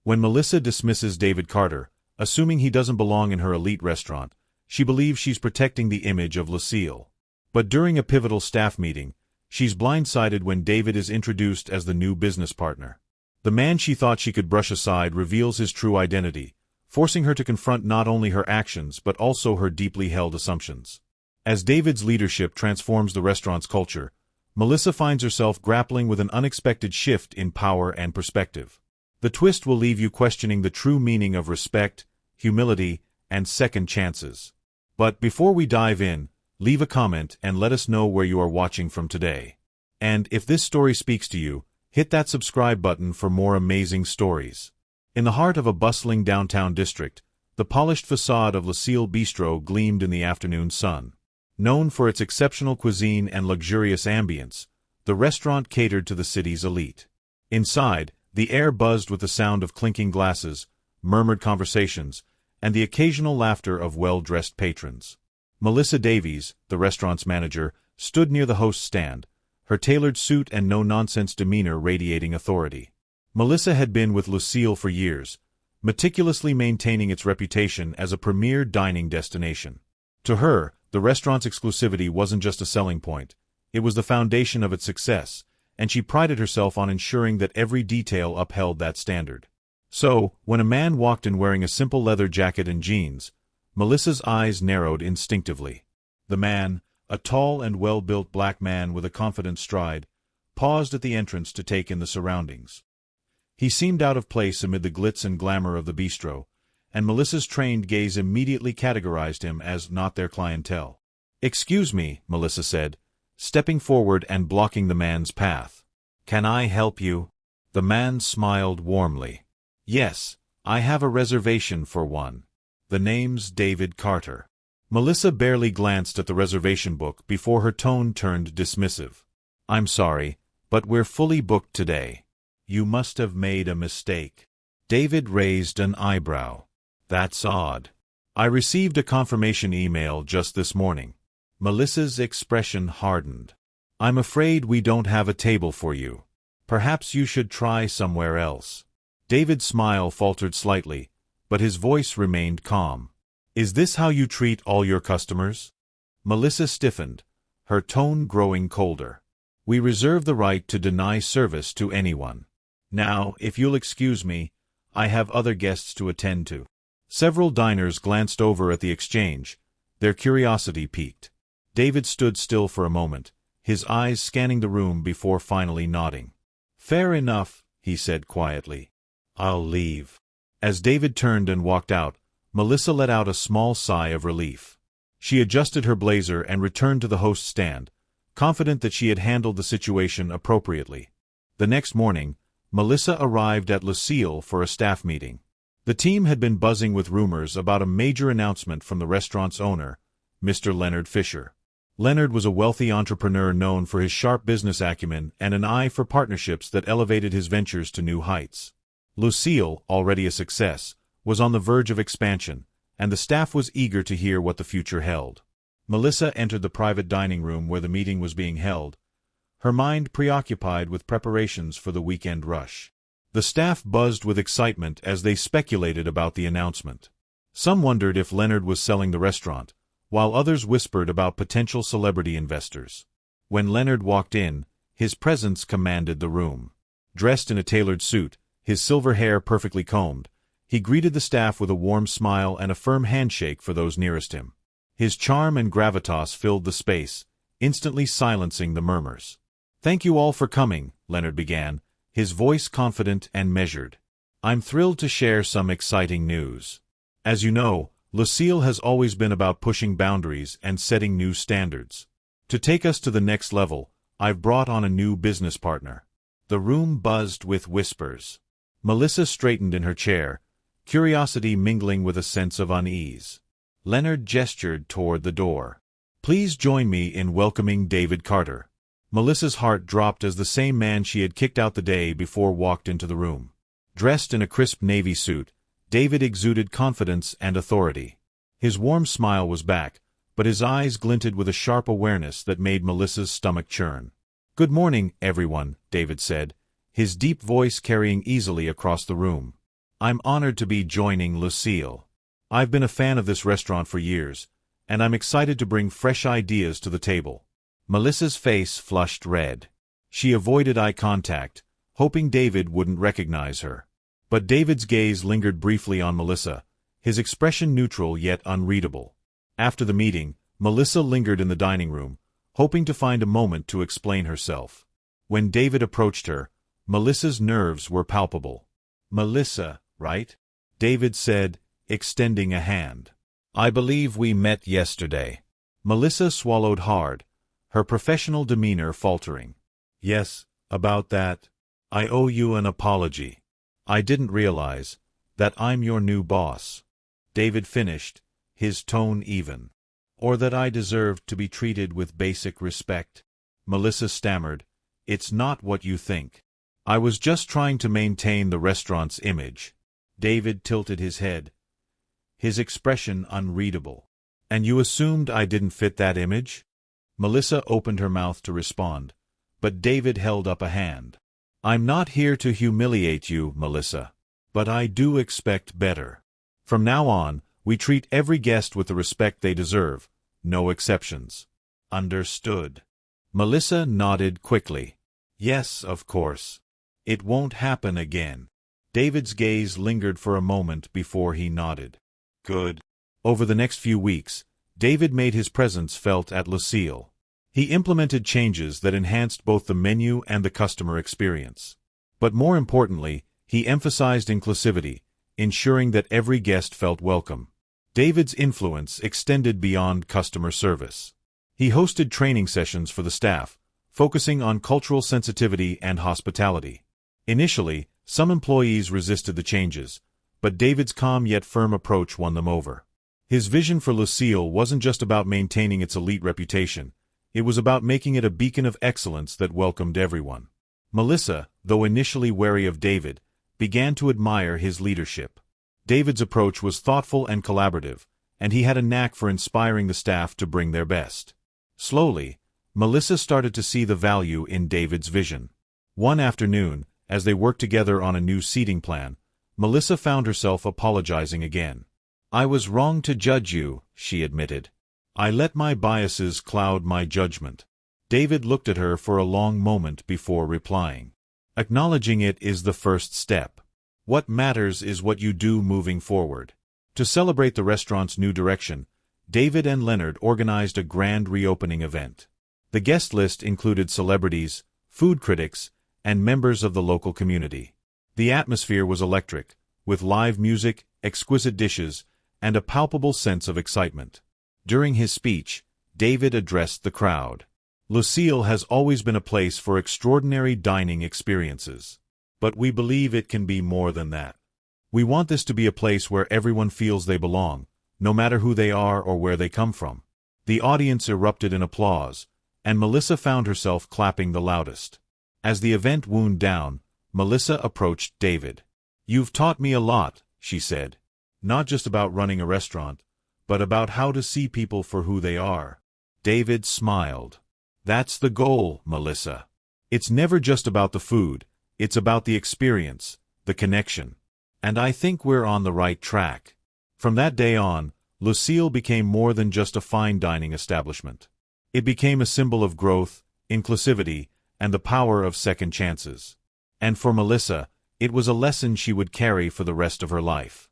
When Melissa dismisses David Carter, assuming he doesn't belong in her elite restaurant, she believes she's protecting the image of Lucille. But during a pivotal staff meeting, she's blindsided when David is introduced as the new business partner. The man she thought she could brush aside reveals his true identity, forcing her to confront not only her actions but also her deeply held assumptions. As David's leadership transforms the restaurant's culture, Melissa finds herself grappling with an unexpected shift in power and perspective. The twist will leave you questioning the true meaning of respect, humility, and second chances. But before we dive in, leave a comment and let us know where you are watching from today. And if this story speaks to you, hit that subscribe button for more amazing stories. In the heart of a bustling downtown district, the polished facade of Lucille Bistro gleamed in the afternoon sun. Known for its exceptional cuisine and luxurious ambience, the restaurant catered to the city's elite. Inside, the air buzzed with the sound of clinking glasses, murmured conversations, and the occasional laughter of well-dressed patrons. Melissa Davies, the restaurant's manager, stood near the host's stand, her tailored suit and no-nonsense demeanor radiating authority. Melissa had been with Lucille for years, meticulously maintaining its reputation as a premier dining destination. To her, the restaurant's exclusivity wasn't just a selling point, it was the foundation of its success, and she prided herself on ensuring that every detail upheld that standard. So, when a man walked in wearing a simple leather jacket and jeans, Melissa's eyes narrowed instinctively. The man, a tall and well-built black man with a confident stride, paused at the entrance to take in the surroundings. He seemed out of place amid the glitz and glamour of the bistro, and Melissa's trained gaze immediately categorized him as not their clientele. "Excuse me," Melissa said, stepping forward and blocking the man's path. "Can I help you?" The man smiled warmly. "Yes, I have a reservation for one. The name's David Carter." Melissa barely glanced at the reservation book before her tone turned dismissive. "I'm sorry, but we're fully booked today." "You must have made a mistake." David raised an eyebrow. "That's odd. I received a confirmation email just this morning." Melissa's expression hardened. "I'm afraid we don't have a table for you. Perhaps you should try somewhere else." David's smile faltered slightly, but his voice remained calm. "Is this how you treat all your customers?" Melissa stiffened, her tone growing colder. "We reserve the right to deny service to anyone. Now, if you'll excuse me, I have other guests to attend to." Several diners glanced over at the exchange, their curiosity piqued. David stood still for a moment, his eyes scanning the room before finally nodding. "Fair enough," he said quietly. "I'll leave." As David turned and walked out, Melissa let out a small sigh of relief. She adjusted her blazer and returned to the host's stand, confident that she had handled the situation appropriately. The next morning, Melissa arrived at Lucille for a staff meeting. The team had been buzzing with rumors about a major announcement from the restaurant's owner, Mr. Leonard Fisher. Leonard was a wealthy entrepreneur known for his sharp business acumen and an eye for partnerships that elevated his ventures to new heights. Lucille, already a success, was on the verge of expansion, and the staff was eager to hear what the future held. Melissa entered the private dining room where the meeting was being held, her mind preoccupied with preparations for the weekend rush. The staff buzzed with excitement as they speculated about the announcement. Some wondered if Leonard was selling the restaurant, while others whispered about potential celebrity investors. When Leonard walked in, his presence commanded the room. Dressed in a tailored suit, his silver hair perfectly combed, he greeted the staff with a warm smile and a firm handshake for those nearest him. His charm and gravitas filled the space, instantly silencing the murmurs. "Thank you all for coming," Leonard began, his voice confident and measured. "I'm thrilled to share some exciting news. As you know, Lucille has always been about pushing boundaries and setting new standards. To take us to the next level, I've brought on a new business partner." The room buzzed with whispers. Melissa straightened in her chair, curiosity mingling with a sense of unease. Leonard gestured toward the door. "Please join me in welcoming David Carter." Melissa's heart dropped as the same man she had kicked out the day before walked into the room. Dressed in a crisp navy suit, David exuded confidence and authority. His warm smile was back, but his eyes glinted with a sharp awareness that made Melissa's stomach churn. "Good morning, everyone," David said, his deep voice carrying easily across the room. I'm honored to be joining Lucille. I've been a fan of this restaurant for years, and I'm excited to bring fresh ideas to the table. Melissa's face flushed red. She avoided eye contact, hoping David wouldn't recognize her. But David's gaze lingered briefly on Melissa, his expression neutral yet unreadable. After the meeting, Melissa lingered in the dining room, hoping to find a moment to explain herself. When David approached her, Melissa's nerves were palpable. "Melissa, right?" David said, extending a hand. "I believe we met yesterday." Melissa swallowed hard, her professional demeanor faltering. "Yes, about that. I owe you an apology. I didn't realize that I'm your new boss," David finished, his tone even. "Or that I deserved to be treated with basic respect." Melissa stammered, "It's not what you think. I was just trying to maintain the restaurant's image." David tilted his head, his expression unreadable. "And you assumed I didn't fit that image?" Melissa opened her mouth to respond, but David held up a hand. "I'm not here to humiliate you, Melissa. But I do expect better. From now on, we treat every guest with the respect they deserve, no exceptions." "Understood." Melissa nodded quickly. "Yes, of course. It won't happen again." David's gaze lingered for a moment before he nodded. "Good." Over the next few weeks, David made his presence felt at Lucille. He implemented changes that enhanced both the menu and the customer experience. But more importantly, he emphasized inclusivity, ensuring that every guest felt welcome. David's influence extended beyond customer service. He hosted training sessions for the staff, focusing on cultural sensitivity and hospitality. Initially, some employees resisted the changes, but David's calm yet firm approach won them over. His vision for Lucille wasn't just about maintaining its elite reputation, it was about making it a beacon of excellence that welcomed everyone. Melissa, though initially wary of David, began to admire his leadership. David's approach was thoughtful and collaborative, and he had a knack for inspiring the staff to bring their best. Slowly, Melissa started to see the value in David's vision. One afternoon, as they worked together on a new seating plan, Melissa found herself apologizing again. "I was wrong to judge you," she admitted. "I let my biases cloud my judgment." David looked at her for a long moment before replying. "Acknowledging it is the first step. What matters is what you do moving forward." To celebrate the restaurant's new direction, David and Leonard organized a grand reopening event. The guest list included celebrities, food critics, and members of the local community. The atmosphere was electric, with live music, exquisite dishes, and a palpable sense of excitement. During his speech, David addressed the crowd. "Lucille has always been a place for extraordinary dining experiences. But we believe it can be more than that. We want this to be a place where everyone feels they belong, no matter who they are or where they come from." The audience erupted in applause, and Melissa found herself clapping the loudest. As the event wound down, Melissa approached David. "You've taught me a lot," she said. "Not just about running a restaurant, but about how to see people for who they are." David smiled. "That's the goal, Melissa. It's never just about the food, it's about the experience, the connection. And I think we're on the right track." From that day on, Lucille became more than just a fine dining establishment. It became a symbol of growth, inclusivity, and the power of second chances. And for Melissa, it was a lesson she would carry for the rest of her life.